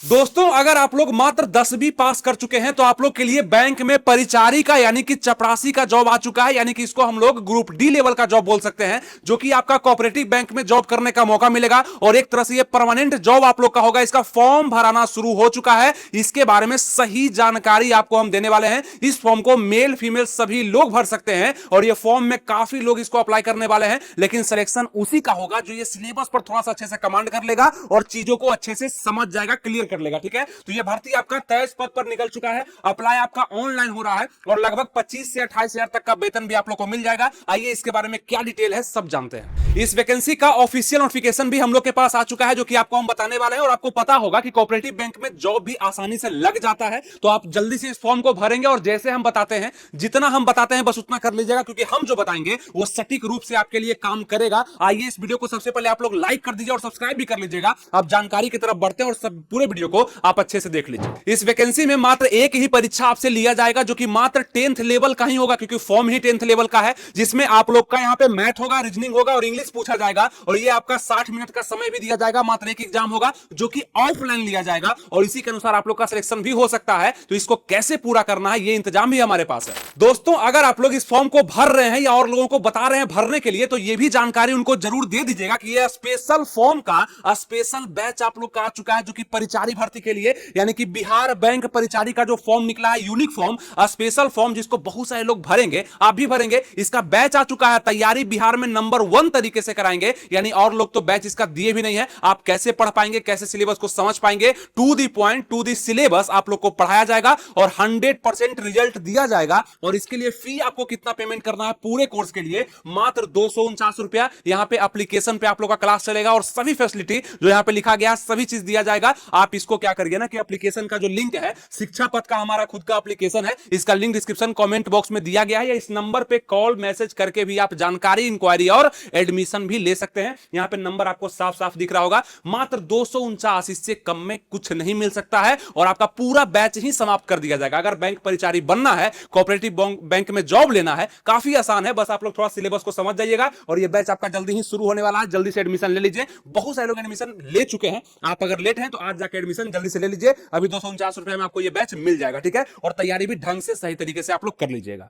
दोस्तों, अगर आप लोग मात्र 10वीं पास कर चुके हैं तो आप लोग के लिए बैंक में परिचारी का यानी कि चपरासी का जॉब आ चुका है। यानी कि इसको हम लोग ग्रुप डी लेवल का जॉब बोल सकते हैं, जो कि आपका कोऑपरेटिव बैंक में जॉब करने का मौका मिलेगा और एक तरह से ये परमानेंट जॉब आप लोग का होगा। इसका फॉर्म भराना शुरू हो चुका है। इसके बारे में सही जानकारी आपको हम देने वाले हैं। इस फॉर्म को मेल फीमेल सभी लोग भर सकते हैं और ये फॉर्म में काफी लोग इसको अप्लाई करने वाले हैं, लेकिन सिलेक्शन उसी का होगा जो ये सिलेबस पर थोड़ा सा अच्छे से कमांड कर लेगा और चीजों को अच्छे से समझ जाएगा, क्लियर कर लेगा। ठीक है, तो ये भर्ती आपका 23 पद पर निकल चुका है। अप्लाई आपका ऑनलाइन हो रहा है और लगभग 25 से 28 हजार तक का वेतन भी आप लोग को मिल जाएगा। आइए इसके बारे में क्या डिटेल है सब जानते हैं। इस वैकेंसी का ऑफिशियल नोटिफिकेशन भी हम लोग के पास आ चुका है, जो कि आपको हम बताने वाले हैं। और आपको पता होगा कि कोऑपरेटिव बैंक में जॉब भी आसानी से लग जाता है, तो आप जल्दी से इस फॉर्म को भरेंगे और जैसे हम बताते हैं, जितना हम बताते हैं बस उतना कर लीजिएगा, क्योंकि हम जो बताएंगे वो सटीक रूप से आपके लिए काम करेगा। आइए इस वीडियो को सबसे पहले आप लोग लाइक कर दीजिए और सब्सक्राइब भी कर लीजिएगा। आप जानकारी की तरफ बढ़ते हैं और सब पूरे वीडियो को आप अच्छे से देख लीजिए। इस वैकेंसी में मात्र एक ही परीक्षा आपसे लिया जाएगा, जो कि मात्र 10th लेवल का ही होगा, क्योंकि फॉर्म ही 10th लेवल का है, जिसमें आप लोग का यहां पे मैथ होगा, रीजनिंग होगा और इंग्लिश पूछा जाएगा। और ये आपका 60 मिनट का समय भी दिया जाएगा। मात्र एक एग्जाम होगा जो कि ऑफलाइन लिया जाएगा और इसी के अनुसार आप लोग का सिलेक्शन भी हो सकता है। तो इसको कैसे पूरा करना है, ये इंतजाम भी हमारे पास है। दोस्तों, अगर आप लोग इस फॉर्म को भर रहे हैं या और लोगों को बता रहे हैं भरने के लिए, तो ये भी जानकारी उनको जरूर दे दीजिएगा कि ये स्पेशल फॉर्म का स्पेशल बैच आप लोग का आ चुका है, जो कि परिचारी भर्ती के लिए, यानी कि बिहार बैंक परिचारी का जो फॉर्म निकला है, यूनिक फॉर्म, स्पेशल फॉर्म, जिसको बहुत सारे लोग भरेंगे, आप भी भरेंगे। इसका बैच आ चुका है। तैयारी बिहार में नंबर 1 तरीके से कराएंगे, यानी और लोग तो बैच इसका दिए भी नहीं है। आप कैसे पढ़ पाएंगे, कैसे सिलेबस को समझ पाएंगे, to the point, to the syllabus आप लोग को पढ़ाया जाएगा और 100% रिजल्ट दिया जाएगा। और इसके लिए फी आपको कितना पेमेंट करना है पूरे कोर्स के लिए, मात्र 249 रुपया। यहां पे एप्लीकेशन पे आप लोग का क्लास चलेगा और सभी फैसिलिटी जो यहां पे लिखा गया सभी चीज दिया जाएगा। आप इसको क्या करिए ना कि एप्लीकेशन का जो लिंक है, शिक्षा पथ का हमारा खुद का एप्लीकेशन है, इसका लिंक डिस्क्रिप्शन कमेंट बॉक्स में दिया गया है, या इस नंबर पे कॉल मैसेज करके भी आप जानकारी, इंक्वायरी और एडमिशन भी ले सकते हैं। यहां पे नंबर आपको साफ साफ दिख रहा होगा। मात्र 249, इससे कम में कुछ नहीं मिल सकता है और आपका पूरा बैच ही समाप्त कर दिया जाएगा। अगर बैंक परिचारी बनना है, कोऑपरेटिव बैंक में जॉब लेना है, काफी आसान है। बस आप लोग थोड़ा सिलेबस को समझ जाइएगा और ये बैच आपका जल्दी ही शुरू होने वाला है। जल्दी से एडमिशन ले लीजिए। बहुत सारे लोग एडमिशन ले चुके हैं। आप अगर लेट हैं तो आज जाकर एडमिशन जल्दी से ले लीजिए। अभी 249 रुपए में आपको ये बैच मिल जाएगा। ठीक है, और तैयारी भी ढंग से सही तरीके से आप लोग कर लीजिएगा।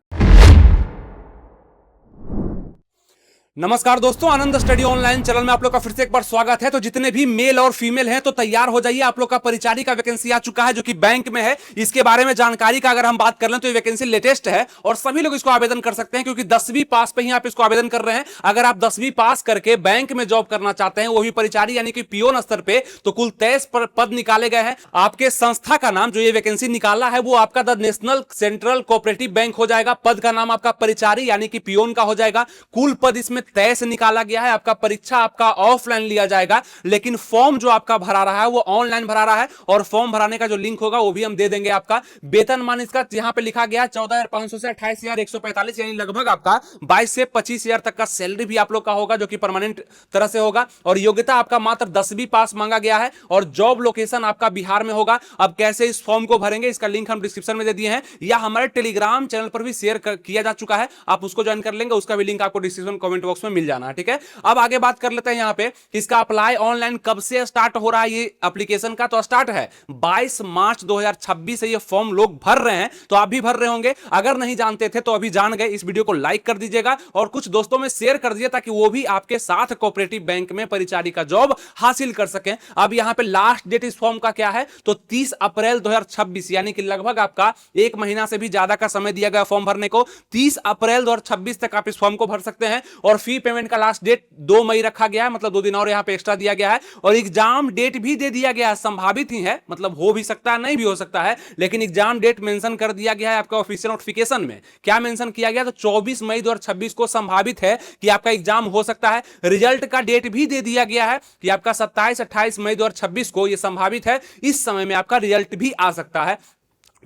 नमस्कार दोस्तों, आनंद स्टडी ऑनलाइन चैनल में आप लोग का फिर से एक बार स्वागत है। तो जितने भी मेल और फीमेल हैं तो तैयार हो जाइए। आप लोग का परिचारी का वैकेंसी आ चुका है, जो कि बैंक में है। इसके बारे में जानकारी का अगर हम बात कर लें तो ये वैकेंसी लेटेस्ट है और सभी लोग इसको आवेदन कर सकते हैं, क्योंकि 10वीं पास पे ही आप इसको आवेदन कर रहे हैं। अगर आप 10वीं पास करके बैंक में जॉब करना चाहते हैं, वो भी परिचारी यानी कि पियोन स्तर पे, तो कुल 23 पद निकाले गए हैं। आपके संस्था का नाम जो ये वैकेंसी निकाला है वो आपका the national central cooperative bank हो जाएगा। पद का नाम आपका परिचारी यानी कि पियोन का हो जाएगा। कुल पद इसमें 23 निकाला गया है। आपका परीक्षा आपका ऑफलाइन लिया जाएगा, लेकिन फॉर्म जो आपका भरा रहा है वो ऑनलाइन भरा रहा है और फॉर्म भराने का जो लिंक होगा वो भी हम दे देंगे। आपका वेतनमान इसका यहां पे लिखा गया 14,500 से 28,145, यानी लगभग आपका 22 से 25,000 तक का सैलरी भी आप लोग का होगा, जो कि परमानेंट तरह से होगा। और योग्यता आपका मात्र 10वीं पास मांगा गया है और जॉब लोकेशन आपका बिहार में होगा। अब कैसे इस फॉर्म को भरेंगे, इसका लिंक हम डिस्क्रिप्शन में दे दिए हैं, या हमारे टेलीग्राम चैनल पर भी शेयर किया जा चुका है। आप उसको ज्वाइन कर लेंगे, उसका भी लिंक आपको डिस्क्रिप्शन कमेंट बॉक्स में मिल जाना है। ठीक है, अब आगे बात कर लेते हैं यहां पे इसका अप्लाई ऑनलाइन कब से स्टार्ट हो रहा है। ये एप्लीकेशन का तो स्टार्ट है 22 मार्च 2026 से ये फॉर्म लोग भर रहे हैं, तो आप भी भर रहे होंगे। अगर नहीं जानते थे तो अभी जान गए। इस वीडियो को लाइक कर दीजिएगा और कुछ दोस्तों में शेयर कर दीजिए, ताकि वो भी आपके साथ कोऑपरेटिव बैंक में परिचारी का जॉब हासिल कर सकें। अब यहां पे लास्ट डेट इस फॉर्म का क्या है, तो 30 अप्रैल 2026, यानी कि लगभग आपका एक महीना से भी ज्यादा का समय दिया गया फॉर्म भरने को। 30 अप्रैल 2026 तक आप इस फॉर्म को भर सकते हैं और फी पेमेंट का लास्ट डेट 2 मई रखा गया है, मतलब 2 दिन और यहां पे एक्स्ट्रा दिया गया है। और एग्जाम डेट भी दे दिया गया है, संभावित ही है, मतलब हो भी सकता है नहीं भी हो सकता है, लेकिन एग्जाम डेट मेंशन कर दिया गया है आपका ऑफिशियल नोटिफिकेशन में। क्या मेंशन किया गया, तो 24 मई 2026 को संभावित है कि आपका एग्जाम हो सकता है। रिजल्ट का डेट भी दे दिया गया है कि आपका 27-28 मई 2026 को यह संभावित है। इस समय में आपका रिजल्ट भी आ सकता है।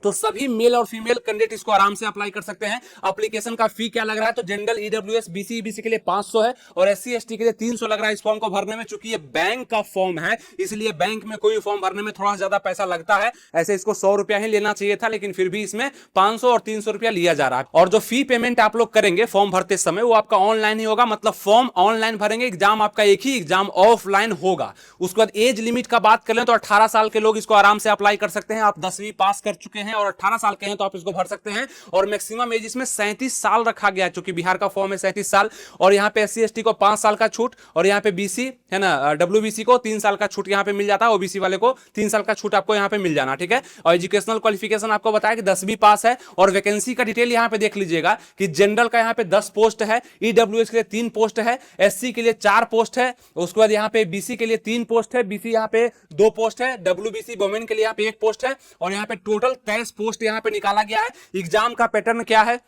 तो सभी मेल और फीमेल कैंडिडेट इसको आराम से अप्लाई कर सकते हैं। एप्लीकेशन का फी क्या लग रहा है, तो जनरल, ईडब्ल्यूएस, बीसी, ईबीसी के लिए 500 है और एससी एसटी के लिए 300 लग रहा है इस फॉर्म को भरने में। चूंकि ये बैंक का फॉर्म है इसलिए बैंक में कोई फॉर्म भरने में थोड़ा ज्यादा पैसा लगता है। ऐसे इसको 100 रुपया ही लेना चाहिए था, लेकिन फिर भी इसमें 500 और 300 रुपया लिया जा रहा है। और जो फी पेमेंट आप लोग करेंगे फॉर्म भरते समय वो आपका ऑनलाइन ही होगा, मतलब फॉर्म ऑनलाइन भरेंगे, एग्जाम आपका एक ही एग्जाम ऑफलाइन होगा। उसके बाद एज लिमिट का बात कर लें तो 18 साल के लोग इसको आराम से अप्लाई कर सकते हैं। आप 10वीं पास कर चुके हैं और 18 साल के हैं तो आप इसको भर सकते हैं। और मैक्सिमम एज इसमें 37 साल रखा गया है, क्योंकि बिहार का फॉर्म है 37 साल। और यहाँ पे एससी एसटी को 5 साल का छूट, और यहाँ पे बीसी है ना, डब्ल्यूबीसी को 3 साल का छूट यहाँ पे मिल जाता है। ओबीसी वाले को 3 साल का छूट आपको यहाँ पे मिल जाना, ठीक है। और एजुकेशनल क्वालिफिकेशन आपको बताया कि 10वीं पास है। और वैकेंसी का डिटेल यहाँ पे देख लीजिएगा कि जनरल का यहाँ पे 10 पोस्ट है, ईडब्ल्यूएस के लिए 3 पोस्ट है, एससी के लिए 4 पोस्ट है, उसके बाद यहाँ पे बीसी के लिए 3 पोस्ट है, बीसी यहाँ पे 2 पोस्ट है, डब्ल्यूबीसी वुमेन के लिए यहाँ पे 1 पोस्ट है। और यहाँ पे टोटल 23 पोस्ट यहाँ पे निकाला गया है। एग्जाम का पैटर्न क्या है,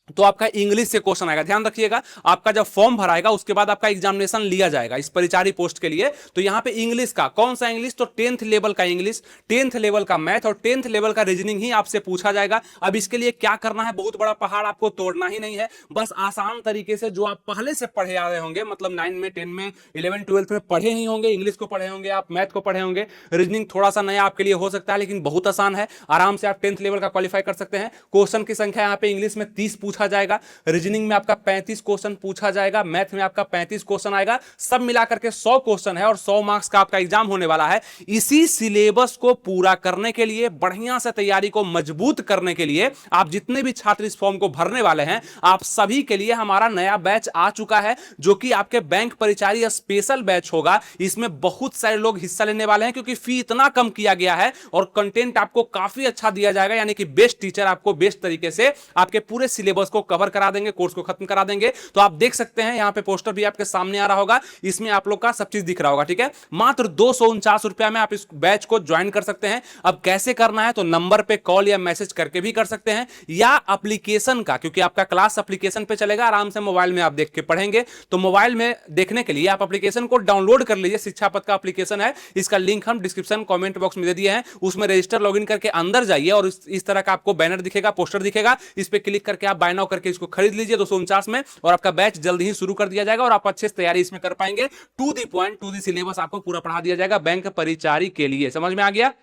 तो आपका इंग्लिश से क्वेश्चन आएगा। ध्यान रखिएगा, आपका जब फॉर्म भराएगा उसके बाद आपका एग्जामिनेशन लिया जाएगा इस परिचारी पोस्ट के लिए। तो यहां पे इंग्लिश का कौन सा इंग्लिश, तो 10th लेवल का इंग्लिश, 10th लेवल का मैथ और 10th लेवल का रीजनिंग ही आपसे पूछा जाएगा। अब इसके लिए क्या करना है, बहुत बड़ा पहाड़ आपको तोड़ना ही नहीं है, बस आसान तरीके से जो आप पहले से पढ़े आ रहे होंगे, मतलब 9 में, 10 में, 11, 12 में पढ़े ही होंगे, इंग्लिश को पढ़े होंगे आप, मैथ को पढ़े होंगे, रीजनिंग थोड़ा सा नया आपके लिए हो सकता है लेकिन बहुत आसान है, आराम से आप 10th लेवल का क्वालिफाई कर सकते हैं। क्वेश्चन की संख्या यहाँ पे इंग्लिश में 30 पूछा जाएगा, रीजनिंग में आपका 35 क्वेश्चन पूछा जाएगा, मैथ में आपका 35 क्वेश्चन आएगा, सब मिलाकर के 100 क्वेश्चन है और 100 मार्क्स का आपका एग्जाम होने वाला है। इसी सिलेबस को पूरा करने के लिए, बढ़िया से तैयारी को मजबूत करने के लिए, आप जितने भी छात्र इस फॉर्म को भरने वाले हैं आप सभी के लिए हमारा नया बैच आ चुका है, जो कि आपके बैंक परिचारी स्पेशल बैच होगा। इसमें बहुत सारे लोग हिस्सा लेने वाले हैं क्योंकि फी इतना कम किया गया है और कंटेंट आपको काफी अच्छा दिया जाएगा, यानी कि बेस्ट टीचर आपको बेस्ट तरीके से आपके पूरे सिलेबस को कवर करा देंगे, कोर्स को खत्म करा देंगे। तो आप देख सकते हैं यहां पे पोस्टर भी आपके सामने आ रहा होगा, इसमें आप लोग का सब चीज दिख रहा होगा, ठीक है। मात्र 249 रुपया में आप इस बैच को ज्वाइन कर सकते हैं। अब कैसे करना है, तो नंबर पे कॉल या मैसेज करके भी कर सकते हैं, या एप्लीकेशन का, क्योंकि आपका क्लास एप्लीकेशन पे चलेगा, आराम से मोबाइल में आप देख के पढ़ेंगे। तो मोबाइल में देखने के लिए आप एप्लीकेशन को डाउनलोड कर लीजिए, शिक्षा पथ का एप्लीकेशन है, इसका लिंक हम डिस्क्रिप्शन कमेंट बॉक्स में दे दिए हैं, उसमें रजिस्टर लॉगिन करके अंदर जाइए और इस तरह का आपको बैनर दिखेगा, पोस्टर दिखेगा, इस पे क्लिक करके आप बाय नाउ करके इसको खरीद लीजिए 249 में, और आपका बैच जल्दी ही शुरू कर दिया जाएगा और आप अच्छे से तैयारी इसमें कर पाएंगे। To the point, to the syllabus आपको पूरा पढ़ा दिया जाएगा बैंक परिचारी के लिए। समझ में आ गया?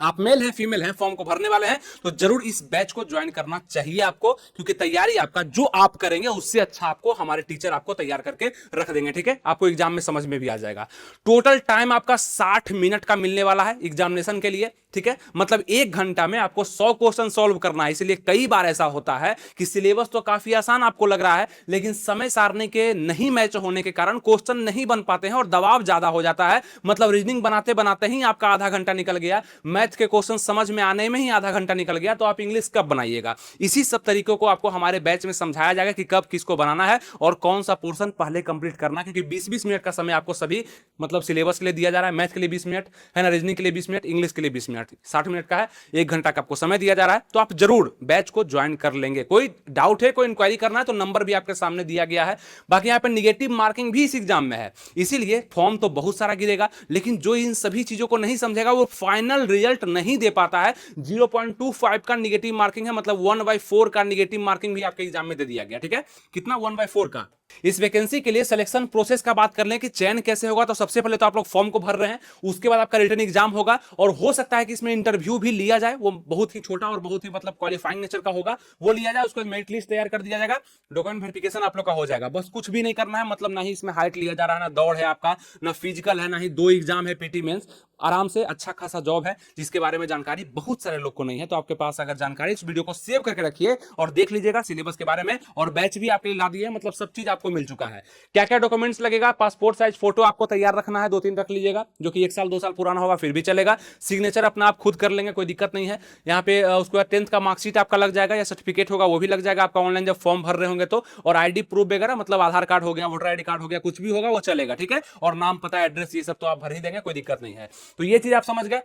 आप मेल हैं, फीमेल हैं, फॉर्म को भरने वाले हैं तो जरूर इस बैच को ज्वाइन करना चाहिए आपको, क्योंकि तैयारी आपका जो आप करेंगे उससे अच्छा आपको हमारे टीचर आपको तैयार करके रख देंगे, ठीक है। आपको एग्जाम में समझ में भी आ जाएगा। टोटल टाइम आपका 60 मिनट का मिलने वाला है एग्जामिनेशन के लिए, ठीक है। मतलब 1 घंटा में आपको 100 क्वेश्चन सॉल्व करना है। इसलिए कई बार ऐसा होता है कि सिलेबस तो काफी आसान आपको लग रहा है, लेकिन समय सारणी के नहीं मैच होने के कारण क्वेश्चन नहीं बन पाते हैं और दबाव ज्यादा हो जाता है। मतलब रीजनिंग बनाते बनाते ही आपका आधा घंटा निकल गया, मैथ के क्वेश्चन समझ में आने में ही आधा घंटा निकल गया, तो आप इंग्लिश कब बनाइएगा। इसी सब तरीकों को आपको हमारे बैच में समझाया जाएगा कि कब किसको बनाना है और कौन सा पोर्शन पहले कंप्लीट करना है, क्योंकि 20-20 मिनट का समय आपको सभी मतलब सिलेबस के लिए दिया जा रहा है। मैथ के लिए 20 मिनट है ना, रीजनिंग के लिए 20 मिनट, इंग्लिश के लिए 20 मिनट, 60 मिनट का है, 1 घंटा का आपको समय दिया जा रहा है। तो आप जरूर बैच को ज्वाइन कर लेंगे। कोई डाउट है, कोई इंक्वायरी करना है तो नंबर भी आपके सामने दिया गया है। बाकी यहाँ पे निगेटिव मार्किंग भी इस एग्जाम में है, इसीलिए फॉर्म तो बहुत सारा गिरेगा, लेकिन जो इन सभी चीजों को नहीं समझेगा वो फाइनल रिजल्ट नहीं दे पाता है। 0.25 का निगेटिव मार्किंग है, मतलब 1/4 का निगेटिव मार्किंग भी आपके एग्जाम में दे दिया गया, ठीक है। कितना? 1/4 का। इस वैकेंसी के लिए सिलेक्शन प्रोसेस का बात कर लें कि चयन कैसे होगा, तो सबसे पहले तो आप लोग फॉर्म को भर रहे हैं, उसके बाद आपका रिटन एग्जाम होगा और हो सकता है कि इसमें इंटरव्यू भी लिया जाए। वो बहुत ही छोटा और बहुत ही मतलब क्वालिफाइंग नेचर का होगा, वो लिया जाए, उसको मेरिट लिस्ट तैयार कर दिया जाएगा, डॉक्यूमेंट वेरिफिकेशन आप लोग का हो जाएगा। बस कुछ भी नहीं करना है, मतलब ना ही इसमें हाइट लिया जा रहा है, ना दौड़ है आपका, ना फिजिकल है, ना ही 2 एग्जाम है पीटी मेंस। आराम से अच्छा खासा जॉब है जिसके बारे में जानकारी बहुत सारे लोग को नहीं है। तो आपके पास अगर जानकारी, इस वीडियो को सेव करके रखिए और देख लीजिएगा सिलेबस के बारे में। और बैच भी आपके लिए ला दिए, मतलब सब चीज आपको मिल चुका है। क्या क्या डॉक्यूमेंट्स लगेगा? पासपोर्ट साइज फोटो आपको तैयार रखना है, 2-3 रख लीजिएगा, जो कि 1 साल 2 साल पुराना होगा फिर भी चलेगा। सिग्नेचर अपना आप खुद कर लेंगे, कोई दिक्कत नहीं है। यहाँ पे उसके बाद 10th का मार्कशीट आपका लग जाएगा या सर्टिफिकेट होगा वो भी लग जाएगा आपका ऑनलाइन जब फॉर्म भर रहे होंगे तो। और आईडी प्रूफ वगैरह, मतलब आधार कार्ड हो गया, वोटर आईडी कार्ड हो गया, कुछ भी होगा वो चलेगा, ठीक है। और नाम, पता, एड्रेस, ये सब तो आप भर ही देंगे, कोई दिक्कत नहीं है। तो ये चीज आप समझ गए।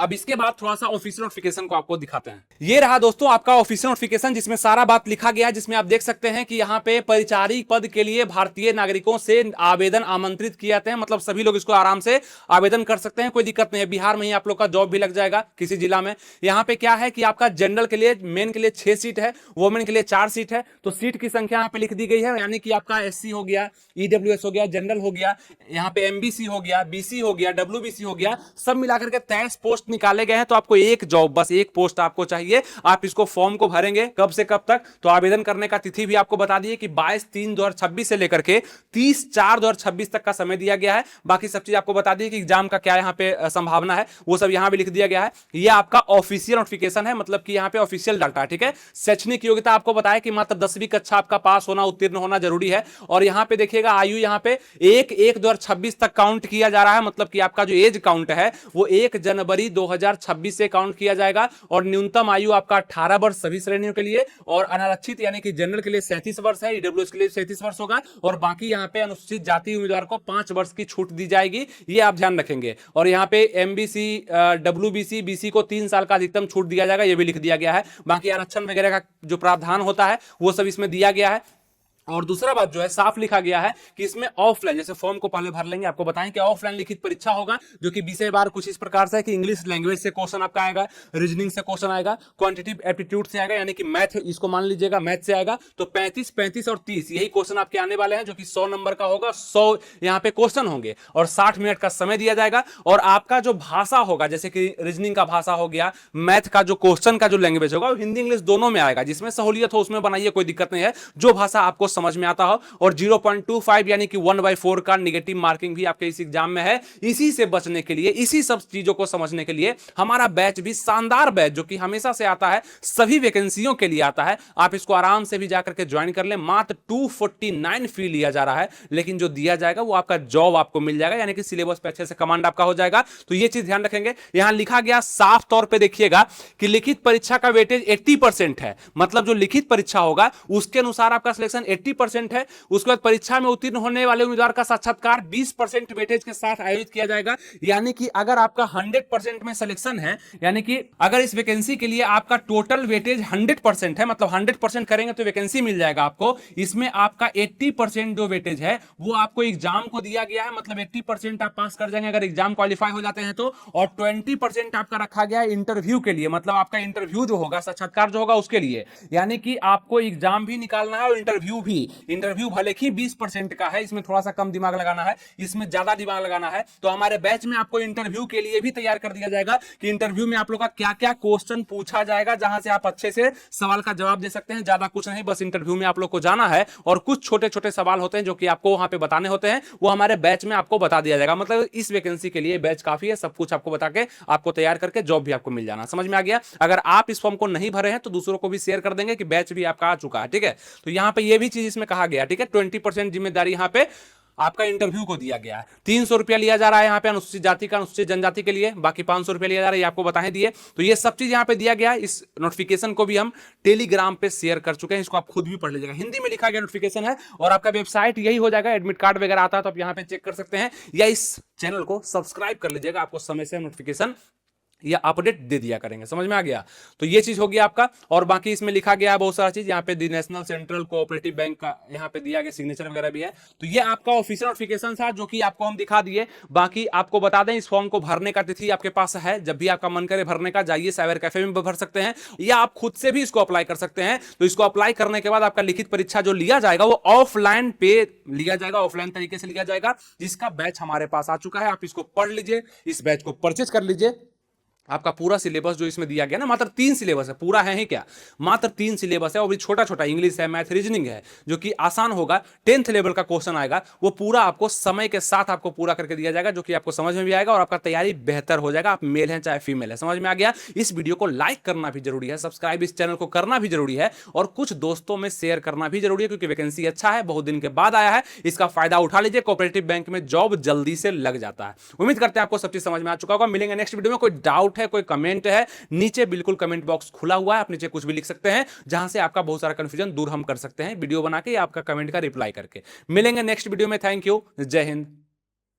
अब इसके बाद थोड़ा सा ऑफिशियल नोटिफिकेशन को आपको दिखाते हैं। ये रहा दोस्तों आपका ऑफिशियल नोटिफिकेशन, जिसमें सारा बात लिखा गया है, जिसमें आप देख सकते हैं कि यहाँ पे परिचारी पद के लिए भारतीय नागरिकों से आवेदन आमंत्रित किए जाते हैं। मतलब सभी लोग इसको आराम से आवेदन कर सकते हैं, कोई दिक्कत नहीं है। बिहार में ही आप लोग का जॉब भी लग जाएगा किसी जिला में। यहाँ पे क्या है कि आपका जनरल के लिए, मेन के लिए 6 सीट है, वोमेन के लिए 4 सीट है। तो सीट की संख्या यहाँ पे लिख दी गई है, यानी कि आपका एससी हो गया, ईडब्ल्यूएस हो गया, जनरल हो गया, यहाँ पे एमबीसी हो गया, बीसी हो गया, डब्ल्यूबीसी हो गया, सब मिलाकर के 23 पोस्ट निकाले गए हैं। तो आपको एक जॉब, बस एक पोस्ट आपको चाहिए। आप इसको फॉर्म को भरेंगे कब से कब तक, तो आवेदन करने का तिथि भी आपको बता दिए कि 22/3/2026 से लेकर के 30/4/2026 तक का समय दिया गया है। बाकी सब चीज आपको बता दी कि एग्जाम का क्या यहाँ पे संभावना है, वो सब यहाँ भी लिख दिया गया है। ये आपका ऑफिशियल नोटिफिकेशन है, मतलब कि यहाँ पे ऑफिशियल डाटा है, ठीक है। शैक्षणिक योग्यता आपको बताया कि मात्र 10वीं कक्षा आपका पास होना, उत्तीर्ण होना जरूरी है। और यहाँ पे देखिएगा आयु यहाँ पे 1/1/2026 तक काउंट किया जा रहा है, मतलब कि आपका जो एज काउंट है वो 1 जनवरी 2026 से काउंट किया जाएगा। और न्यूनतम आयु आपका 18 वर्ष सभी श्रेणियों के लिए, और अनारक्षित यानी कि जनरल के लिए 37 वर्ष है, ईडब्ल्यूएस के लिए 37 वर्ष होगा, और बाकी यहाँ पे अनुसूचित जाति उम्मीदवार को 5 वर्ष की छूट दी जाएगी, ये आप ध्यान रखेंगे। और यहाँ पे एमबीसी, डब्ल्यूबीसी, बीसी को 3 साल का अधिकतम छूट दिया जाएगा, ये भी लिख दिया गया है। बाकी आरक्षण वगैरह का जो प्रावधान होता है वो सब इसमें दिया गया है। और दूसरा बात जो है, साफ लिखा गया है कि इसमें ऑफलाइन, जैसे फॉर्म को पहले भर लेंगे, आपको बताएं कि ऑफलाइन लिखित परीक्षा होगा, जो कि विषय बार कुछ इस प्रकार से है कि इंग्लिश लैंग्वेज से क्वेश्चन आपका आएगा, रीजनिंग से क्वेश्चन आएगा, क्वांटिटेटिव एप्टीट्यूड से आएगा, यानी कि मैथ, इसको मान लीजिएगा मैथ से आएगा। तो 35, 35 और 30 यही क्वेश्चन आपके आने वाले हैं, जो कि 100 नंबर का होगा। 100 यहाँ पे क्वेश्चन होंगे और 60 मिनट का समय दिया जाएगा। और आपका जो भाषा होगा, जैसे कि रीजनिंग का भाषा हो गया, मैथ का जो क्वेश्चन का जो लैंग्वेज होगा, हिंदी इंग्लिश दोनों में आएगा। जिसमें सहूलियत हो उसमें बनाइए, कोई दिक्कत नहीं है, जो भाषा आपको समझ में आता हो। और 0.25 यानी कि 1/4 का निगेटिव मार्किंग भी आपके इस एग्जाम में है। इसी से बचने के लिए, इसी सब चीजों को समझने के लिए हमारा बैच भी, शानदार बैच, जो कि हमेशा से आता है, सभी वैकेंसियों के लिए आता है। आप इसको आराम से भी जाकर के ज्वाइन कर लें। मात्र 249 फी लिया जा रहा है, लेकिन जो दिया जाएगा वो आपका जॉब आपको मिल जाएगा, यानी कि सिलेबस पे अच्छे से कमांड आपका हो जाएगा। तो ये चीज ध्यान रखेंगे। यहां लिखा गया साफ तौर पर, देखिएगा कि लिखित परीक्षा का वेटेज 80% है। मतलब जो लिखित परीक्षा होगा उसके अनुसार आपका सिलेक्शन 80% है। उसके बाद परीक्षा में उत्तीर्ण होने वाले उम्मीदवार का साक्षात्कार 20% वेटेज के साथ आयोजित किया जाएगा। यानी कि अगर आपका 100% में सिलेक्शन है, यानी कि अगर इस वैकेंसी के लिए आपका टोटल वेटेज 100% है, मतलब 100% करेंगे तो वैकेंसी मिल जाएगा आपको। इसमें आपका 80% जो वेटेज है वो आपको एग्जाम को दिया गया है, मतलब 80% आप पास कर जाएंगे अगर एग्जाम क्वालिफाई हो जाते हैं तो। और 20% आपका रखा गया है इंटरव्यू के लिए, मतलब आपका इंटरव्यू जो होगा, साक्षात्कार जो होगा उसके लिए। यानी कि आपको एग्जाम भी निकालना है और इंटरव्यू भी। इंटरव्यू भले ही 20% का है, इसमें थोड़ा सा कम दिमाग लगाना है, इसमें ज्यादा दिमाग लगाना है। तो हमारे बैच में आपको इंटरव्यू के लिए भी तैयार कर दिया जाएगा कि इंटरव्यू में आप लोग का क्या क्या क्वेश्चन पूछा जाएगा, जहां से आप अच्छे से सवाल का जवाब दे सकते हैं। ज्यादा कुछ नहीं, बस इंटरव्यू में आप लोग को जाना है और कुछ छोटे छोटे सवाल होते हैं जो कि आपको वहां पे बताने होते हैं, वो हमारे बैच में आपको बता दिया जाएगा। मतलब इस वैकेंसी के लिए बैच काफी है, सब कुछ आपको बता के आपको तैयार करके जॉब भी आपको मिल जाना। समझ में आ गया? अगर आप इस फॉर्म को नहीं भरे हैं तो दूसरों को भी शेयर कर देंगे कि बैच भी आपका आ चुका है, ठीक है। तो यहां पे ये भी चीज इसमें कहा गया, ठीक है। 20% जिम्मेदारी यहां पे आपका इंटरव्यू को दिया गया है। 300 रुपया लिया जा रहा है यहाँ पे अनुसूचित जाति का, अनुसूचित जनजाति के लिए। बाकी 500 रुपया लिया जा रहा है, ये आपको बताए दिए। तो ये सब चीज यहाँ पे दिया गया है। इस नोटिफिकेशन को भी हम टेलीग्राम पे शेयर कर चुके हैं, इसको आप खुद भी पढ़ लीजिएगा। हिंदी में लिखा गया नोटिफिकेशन है और आपका वेबसाइट यही हो जाएगा। एडमिट कार्ड वगैरह आता है तो आप यहाँ पे चेक कर सकते हैं, या इस चैनल को सब्सक्राइब कर लीजिएगा, आपको समय से नोटिफिकेशन या अपडेट दे दिया करेंगे। समझ में आ गया? तो ये चीज होगी आपका। और बाकी इसमें लिखा गया है बहुत सारा चीज, यहाँ पे दी नेशनल सेंट्रल कोऑपरेटिव बैंक का यहाँ पे दिया गया, सिग्नेचर वगैरह भी है। तो ये आपका ऑफिशियल नोटिफिकेशन था जो कि आपको हम दिखा दिए। बाकी आपको बता दें, इस फॉर्म को भरने का तिथि आपके पास है, जब भी आपका मन करे भरने का, जाइए साइबर कैफे में भर सकते हैं, या आप खुद से भी इसको अप्लाई कर सकते हैं। तो इसको अप्लाई करने के बाद आपका लिखित परीक्षा जो लिया जाएगा वो ऑफलाइन पे लिया जाएगा, ऑफलाइन तरीके से लिया जाएगा, जिसका बैच हमारे पास आ चुका है। आप इसको पढ़ लीजिए, इस बैच को परचेज कर लीजिए। आपका पूरा सिलेबस जो इसमें दिया गया ना, मात्र 3 सिलेबस है, पूरा है ही क्या, मात्र 3 सिलेबस है। और भी छोटा छोटा इंग्लिश है, मैथ, रीजनिंग है, जो कि आसान होगा। 10th लेवल का क्वेश्चन आएगा, वो पूरा आपको समय के साथ आपको पूरा करके दिया जाएगा, जो कि आपको समझ में भी आएगा और आपका तैयारी बेहतर हो जाएगा। आप मेल हैं चाहे फीमेल है। समझ में आ गया? इस वीडियो को लाइक करना भी जरूरी है, सब्सक्राइब इस चैनल को करना भी जरूरी है, और कुछ दोस्तों में शेयर करना भी जरूरी है, क्योंकि वैकेंसी अच्छा है, बहुत दिन के बाद आया है, इसका फायदा उठा लीजिए। कोऑपरेटिव बैंक में जॉब जल्दी से लग जाता है। उम्मीद करते हैं आपको सब चीज समझ में आ चुका होगा। मिलेंगे नेक्स्ट वीडियो में। कोई डाउट है, कोई कमेंट है, नीचे बिल्कुल कमेंट बॉक्स खुला हुआ है, आप नीचे कुछ भी लिख सकते हैं, जहां से आपका बहुत सारा कंफ्यूजन दूर हम कर सकते हैं वीडियो बना के या आपका कमेंट का रिप्लाई करके। मिलेंगे नेक्स्ट वीडियो में। थैंक यू, जय हिंद।